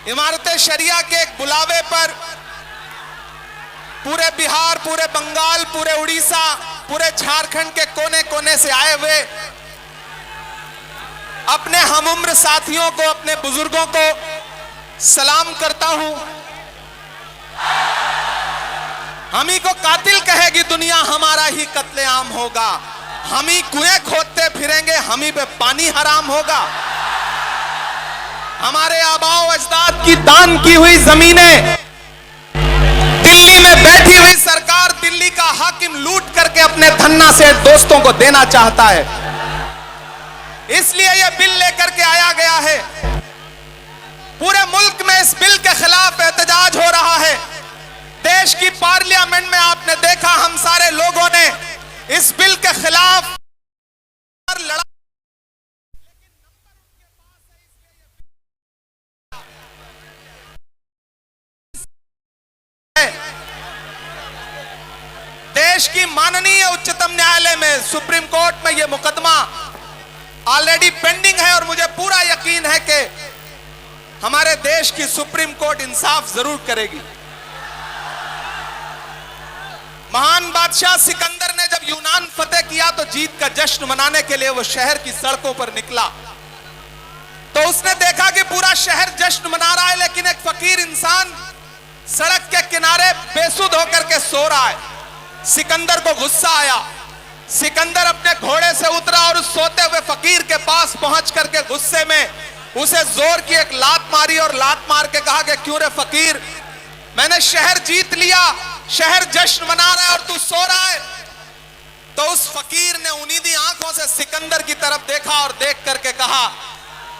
इमारत शरिया के एक बुलावे पर पूरे बिहार, पूरे बंगाल, पूरे उड़ीसा, पूरे झारखंड के कोने कोने से आए हुए अपने हमउम्र साथियों को, अपने बुजुर्गों को सलाम करता हूं। हम ही को कातिल कहेगी दुनिया, हमारा ही कत्लेआम होगा। हम ही कुएं खोदते फिरेंगे, हम ही पे पानी हराम होगा। हमारे आबाओ अजदाद की दान की हुई जमीनें दिल्ली में बैठी हुई सरकार, दिल्ली का हाकिम लूट करके अपने धन्ना से दोस्तों को देना चाहता है। इसलिए यह बिल लेकर के आया गया है। पूरे मुल्क में इस बिल के खिलाफ एहतजाज हो रहा है। देश की पार्लियामेंट में आपने देखा, हम सारे लोगों ने इस बिल के खिलाफ लड़ा। देश की माननीय उच्चतम न्यायालय में, सुप्रीम कोर्ट में यह मुकदमा ऑलरेडी पेंडिंग है और मुझे पूरा यकीन है कि हमारे देश की सुप्रीम कोर्ट इंसाफ जरूर करेगी। महान बादशाह सिकंदर ने जब यूनान फतेह किया तो जीत का जश्न मनाने के लिए वो शहर की सड़कों पर निकला, तो उसने देखा कि पूरा शहर जश्न मना रहा है, लेकिन एक फकीर इंसान सड़क के किनारे बेसुध होकर के सो रहा है। सिकंदर को गुस्सा आया। सिकंदर अपने घोड़े से उतरा और उस सोते हुए फकीर के पास पहुंच करके गुस्से में उसे जोर की एक लात मारी और लात मार के कहा कि क्यों रे फकीर, मैंने शहर जीत लिया, शहर जश्न मना रहा है और तू सो रहा है। तो उस फकीर ने उन्नीदी आंखों से सिकंदर की तरफ देखा और देख करके कहा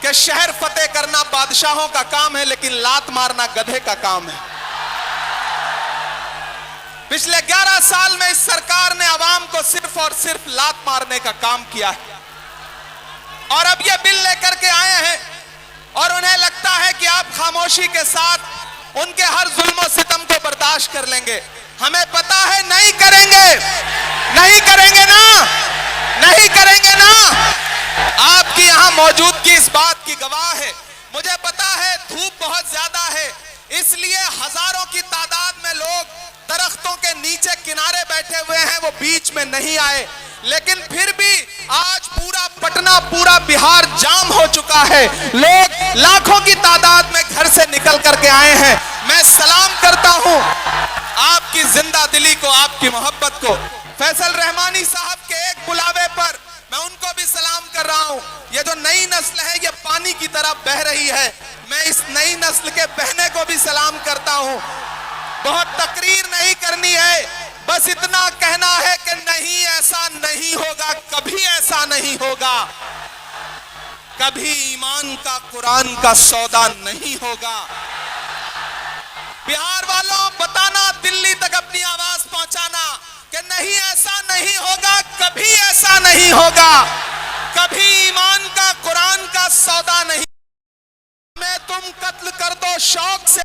कि शहर फतेह करना बादशाहों का काम है, लेकिन लात मारना गधे का काम है। पिछले 11 साल में इस सरकार ने आवाम को सिर्फ और सिर्फ लात मारने का काम किया है। और अब ये बिल लेकर के आए हैं और उन्हें लगता है कि आप खामोशी के साथ उनके हर जुल्म और सितम को बर्दाश्त कर लेंगे। हमें पता है नहीं करेंगे, नहीं करेंगे ना, नहीं करेंगे ना। आपकी यहां मौजूदगी इस बात की गवाह है। मुझे पता है धूप बहुत ज्यादा है, इसलिए हजारों की तादाद में लोग दरख्तों के नीचे किनारे बैठे हुए हैं, वो बीच में नहीं आए। लेकिन फिर भी आज पूरा पटना, पूरा बिहार जाम हो चुका है। लोग लाखों की तादाद में घर से निकल करके आए हैं। मैं सलाम करता हूं आपकी जिंदा दिली को, आपकी मोहब्बत को। फैसल रहमानी साहब के एक बुलावे पर मैं उनको भी सलाम कर रहा हूं। ये जो नई नस्ल है, ये पानी की तरह बह रही है। मैं इस नई नस्ल के बहने को भी सलाम करता हूं। बहुत तकरीर नहीं करनी है, बस इतना कहना है कि नहीं, ऐसा नहीं होगा, कभी ऐसा नहीं होगा, कभी ईमान का कुरान का सौदा नहीं होगा। बिहार वालों, बताना, दिल्ली तक अपनी आवाज पहुंचाना कि नहीं, ऐसा नहीं होगा, कभी ऐसा नहीं होगा, कभी ईमान का कुरान का सौदा नहीं। मैं तुम कत्ल कर दो शौक से,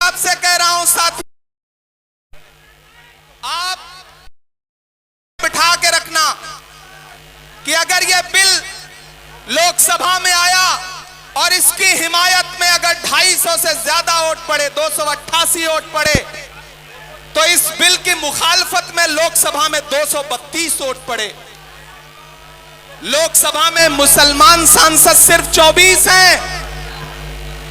आपसे कह रहा हूं साथी, आप बिठा के रखना कि अगर यह बिल लोकसभा में आया और इसकी हिमायत में अगर 250 से ज्यादा वोट पड़े, 288 वोट पड़े, तो इस बिल की मुखालफत में लोकसभा में 232 वोट पड़े। लोकसभा में मुसलमान सांसद सिर्फ 24 हैं,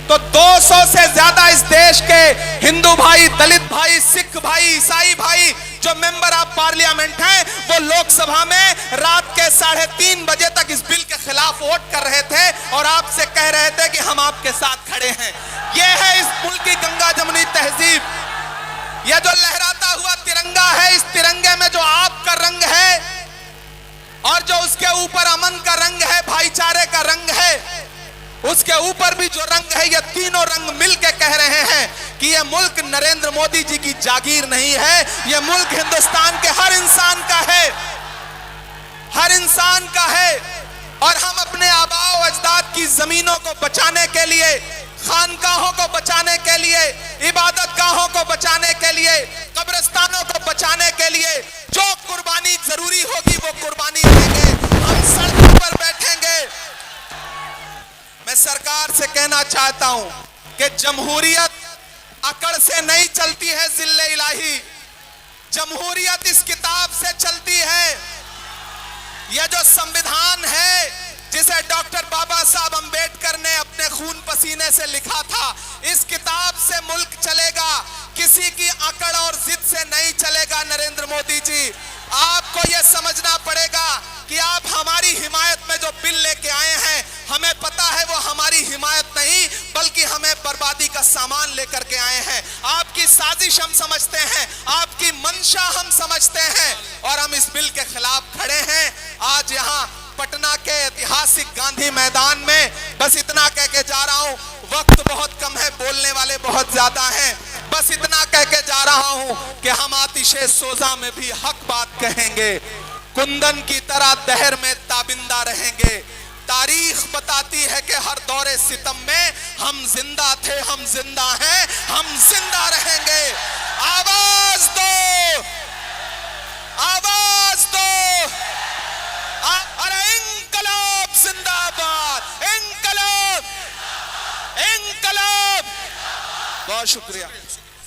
तो 200 से ज्यादा इस देश के हिंदू भाई, दलित भाई, सिख भाई, ईसाई भाई जो मेंबर ऑफ पार्लियामेंट हैं, वो लोकसभा में रात के 3:30 बजे तक इस बिल के खिलाफ वोट कर रहे थे और आपसे कह रहे थे कि हम आपके साथ खड़े हैं। यह है इस मुल्क की गंगा जमुनी तहजीब। यह जो लहराता हुआ तिरंगा है, इस तिरंगे में जो आपका रंग है और जो उसके ऊपर अमन का रंग है, भाईचारे का रंग है, उसके ऊपर भी जो रंग है, ये तीनों रंग मिलके कह रहे हैं कि यह मुल्क नरेंद्र मोदी जी की जागीर नहीं है, यह मुल्क हिंदुस्तान के हर इंसान का है, हर इंसान का है। और हम अपने आबाओ अजदाद की जमीनों को बचाने के लिए, खानकाहों को बचाने के लिए, इबादत गाहों को बचाने के लिए, कब्रिस्तानों को बचाने के लिए जो कुर्बानी जरूरी होगी चाहता हूं कि जमहूरियत अकड़ से नहीं चलती है जिल्ले इलाही, जमहूरियत इस किताब से चलती है। यह जो संविधान है जिसे डॉक्टर बाबा साहब अंबेडकर ने अपने खून पसीने से लिखा था, इस किताब से मुल्क चलेगा, किसी की अकड़ और जिद से नहीं चलेगा। नरेंद्र मोदी जी, आपको यह समझना पड़ेगा कि आप हमारी हिमायत में जो बिल लेके आए हैं, हमें पता है वो हमारी हिमायत नहीं बल्कि हमें बर्बादी का सामान लेकर के आए हैं। आपकी साजिश हम समझते हैं, आपकी मंशा हम समझते हैं और हम इस बिल के खिलाफ खड़े हैं। आज यहाँ पटना के ऐतिहासिक गांधी मैदान में बस इतना कह के जा रहा हूं, वक्त बहुत कम है, बोलने वाले बहुत ज्यादा हैं। बस इतना कह के जा रहा हूं कि हम आतिशे सोजा में भी हक बात कहेंगे, कुंदन की तरह दहर में ताबिंदा रहेंगे। तारीख बताती है कि हर दौरे सितम में हम जिंदा थे, हम जिंदा हैं, हम जिंदा रहेंगे। आवाज दो, आवाज दो, अरे इंकलाब जिंदाबाद, इंकलाब, इंकलाब। बहुत शुक्रिया।